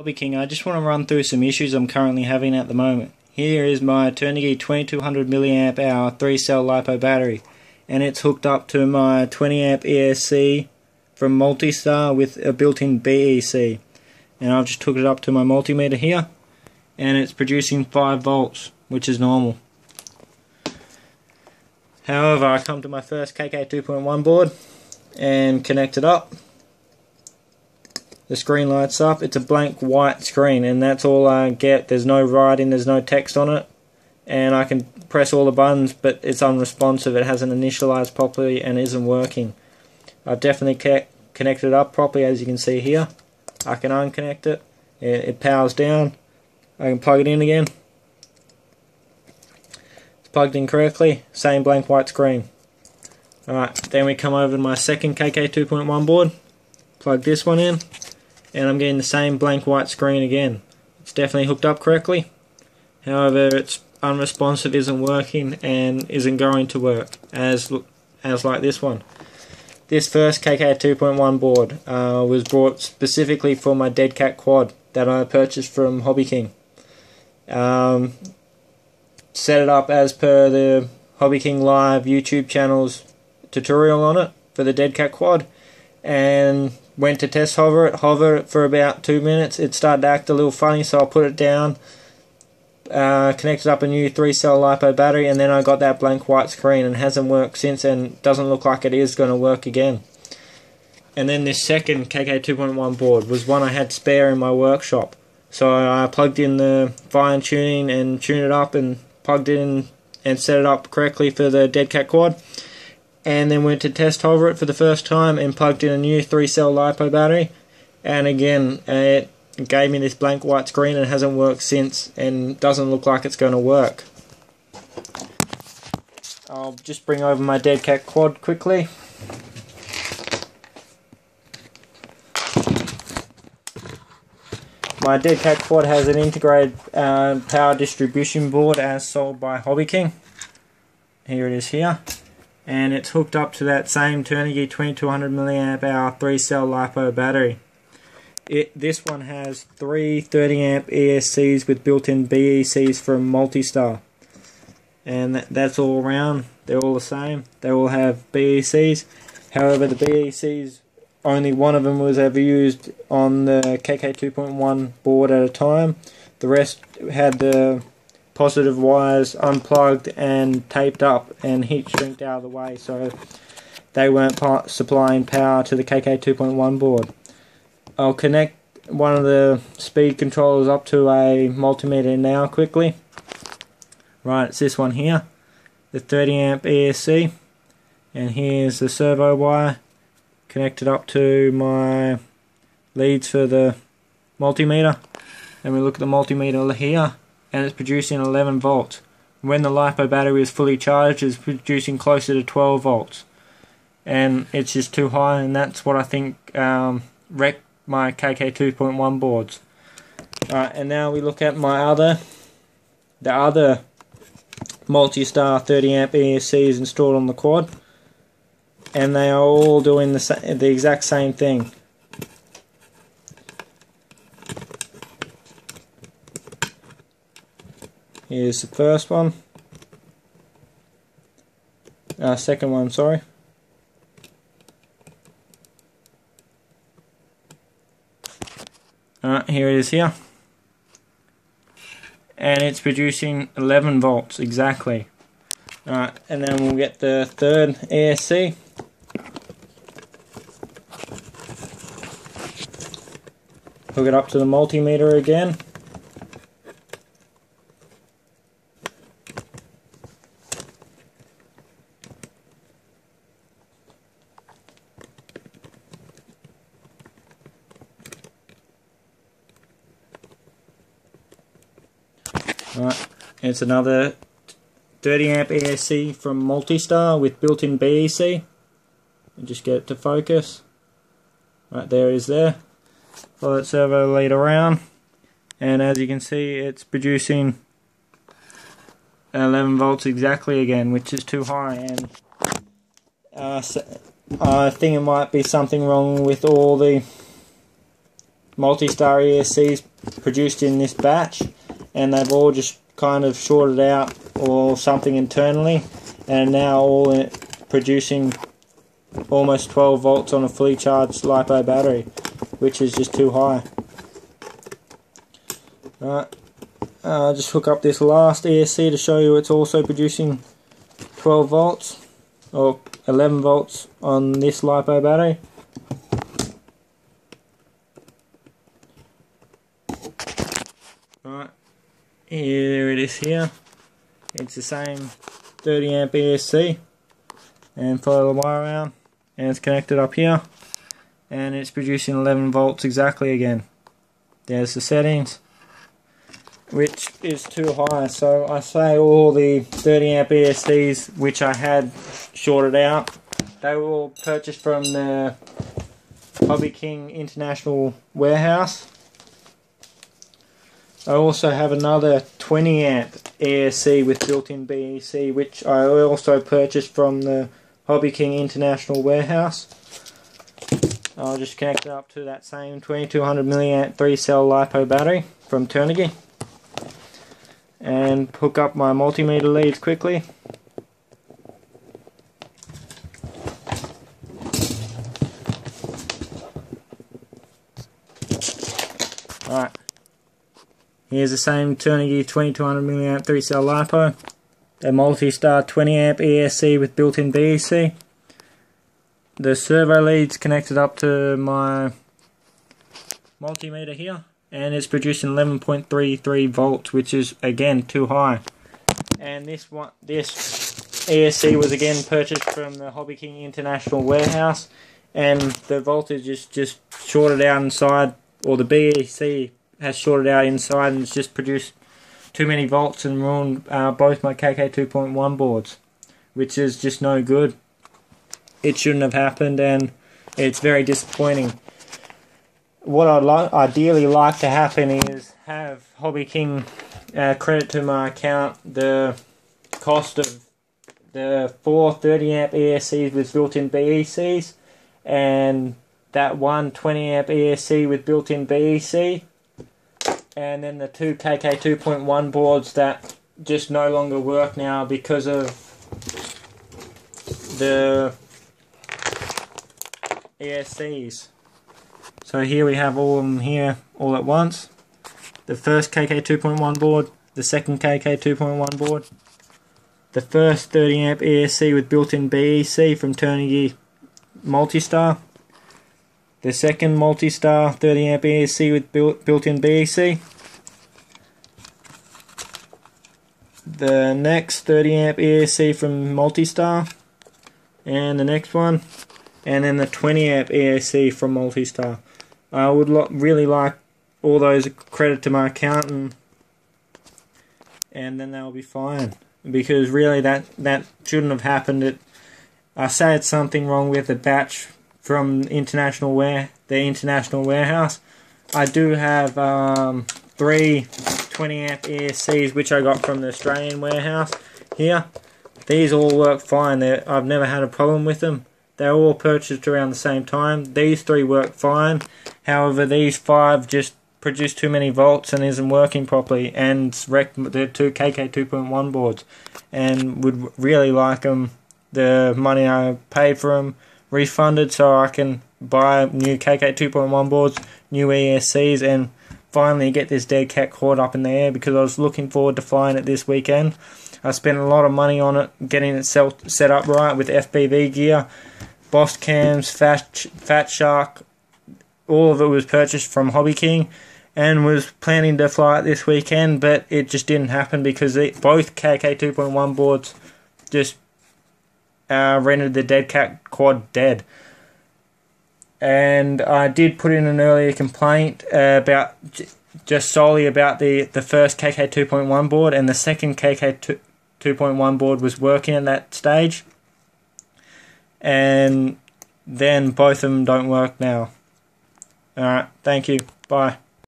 HobbyKing, I just want to run through some issues I'm currently having at the moment. Here is my Turnigy 2200 mAh 3-cell LiPo battery, and it's hooked up to my 20 A ESC from Multistar with a built-in BEC. And I've just hooked it up to my multimeter here, and it's producing 5 volts, which is normal. However, I come to my first KK 2.1 board and connect it up. The screen lights up. It's a blank white screen, and that's all I get. There's no writing, there's no text on it, and I can press all the buttons, but it's unresponsive. It hasn't initialized properly and isn't working. I've definitely connected it up properly, as you can see here. I can unconnect it. It powers down. I can plug it in again. It's plugged in correctly. Same blank white screen. Alright, then we come over to my second KK 2.1 board. Plug this one in, and I'm getting the same blank white screen again. It's definitely hooked up correctly. However, it's unresponsive, isn't working, and isn't going to work as like this one. This first KK 2.1 board was brought specifically for my Dead Cat quad that I purchased from HobbyKing. Set it up as per the HobbyKing Live YouTube channel's tutorial on it for the Dead Cat quad, and went to test hover it for about 2 minutes. It started to act a little funny, so I put it down, connected up a new 3-cell LiPo battery, and then I got that blank white screen, and hasn't worked since, and doesn't look like it is going to work again. And then this second KK 2.1 board was one I had spare in my workshop, so I plugged in the fine tuning and tuned it up and plugged it in and set it up correctly for the Dead Cat quad, and then went to test hover it for the first time and plugged in a new 3-cell LiPo battery, and again it gave me this blank white screen and hasn't worked since, and doesn't look like it's going to work. I'll just bring over my Dead Cat quad quickly. My Dead Cat quad has an integrated power distribution board as sold by HobbyKing. Here it is here. And it's hooked up to that same Turnigy 2200 mAh 3-cell LiPo battery. This one has 3 30 amp ESCs with built-in BECs from Multistar, and that's all around. They're all the same. They all have BECs. However, the BECs, only one of them was ever used on the KK 2.1 board at a time. The rest had the positive wires unplugged and taped up and heat shrink out of the way, so they weren't supplying power to the KK 2.1 board. I'll connect one of the speed controllers up to a multimeter now quickly. Right, it's this one here, the 30 amp ESC, and here's the servo wire connected up to my leads for the multimeter. And we look at the multimeter here, and it's producing 11 volts. When the LiPo battery is fully charged, it's producing closer to 12 volts. And it's just too high, and that's what I think wrecked my KK 2.1 boards. Alright, and now we look at the other Multistar 30 amp ESCs installed on the quad, and they are all doing the exact same thing. Here's the first one. Second one, sorry. Alright, here it is here. And it's producing 11 volts exactly. Alright, and then we'll get the third ESC. Hook it up to the multimeter again. Alright, it's another 30 amp ESC from Multistar with built-in BEC. And just get it to focus. Right, there it is there. Follow that servo lead around, and as you can see, it's producing 11 volts exactly again, which is too high, and I think it might be something wrong with all the multi-star ESCs produced in this batch, and they've all just kind of shorted out or something internally, and now all producing almost 12 volts on a fully charged LiPo battery, which is just too high. Alright, I'll just hook up this last ESC to show you it's also producing 12 volts or 11 volts on this LiPo battery. Right, here it is here. It's the same 30 amp ESC, and follow the wire around, and it's connected up here, and it's producing 11 volts exactly again. There's the settings, which is too high. So I say all the 30 amp ESCs which I had shorted out, they were all purchased from the HobbyKing International Warehouse. I also have another 20 amp ESC with built-in BEC, which I also purchased from the HobbyKing International Warehouse. I'll just connect it up to that same 2200 milliamp 3-cell LiPo battery from Turnigy, and hook up my multimeter leads quickly. Alright, here's the same Turnigy 2200 milliamp 3-cell LiPo, a multi-star 20 amp ESC with built-in BEC. The servo lead's connected up to my multimeter here, and it's producing 11.33 volts, which is again too high. And this ESC was again purchased from the HobbyKing International Warehouse, and the voltage is just shorted out inside, or the BEC has shorted out inside, and it's just produced too many volts and ruined both my KK 2.1 boards, which is just no good. It shouldn't have happened, and it's very disappointing. What I'd ideally like to happen is have HobbyKing credit to my account the cost of the 4 30 amp ESCs with built-in BECs, and that one 20 amp ESC with built-in BEC, and then the 2 KK 2.1 boards that just no longer work now because of the ESCs. So here we have all of them here all at once. The first KK 2.1 board, the second KK 2.1 board, the first 30 amp ESC with built-in BEC from Turnigy Multistar, the second Multistar 30 amp ESC with built-in BEC, the next 30 amp ESC from Multistar, and the next one, and then the 20 amp ESC from Multistar. I would really like all those credit to my account, and then they'll be fine. Because really that shouldn't have happened. I say it's something wrong with the batch from the International Warehouse. I do have 3 20 amp ESCs which I got from the Australian warehouse here. These all work fine. I've never had a problem with them. They're all purchased around the same time. These 3 work fine. However, these 5 just produce too many volts and isn't working properly, and wrecked the 2 KK 2.1 boards, and would really like the money I paid for them refunded so I can buy new KK 2.1 boards, new ESCs, and finally get this dead cat caught up in the air, because I was looking forward to flying it this weekend. I spent a lot of money on it, getting it set up right with FPV gear, Boss cams, Fat Shark. All of it was purchased from HobbyKing, and was planning to fly it this weekend, but it just didn't happen because both KK 2.1 boards just rendered the dead cat quad dead. And I did put in an earlier complaint about just solely about the first KK 2.1 board, and the second KK 2.1 board was working at that stage, and then both of them don't work now. Alright, thank you, bye.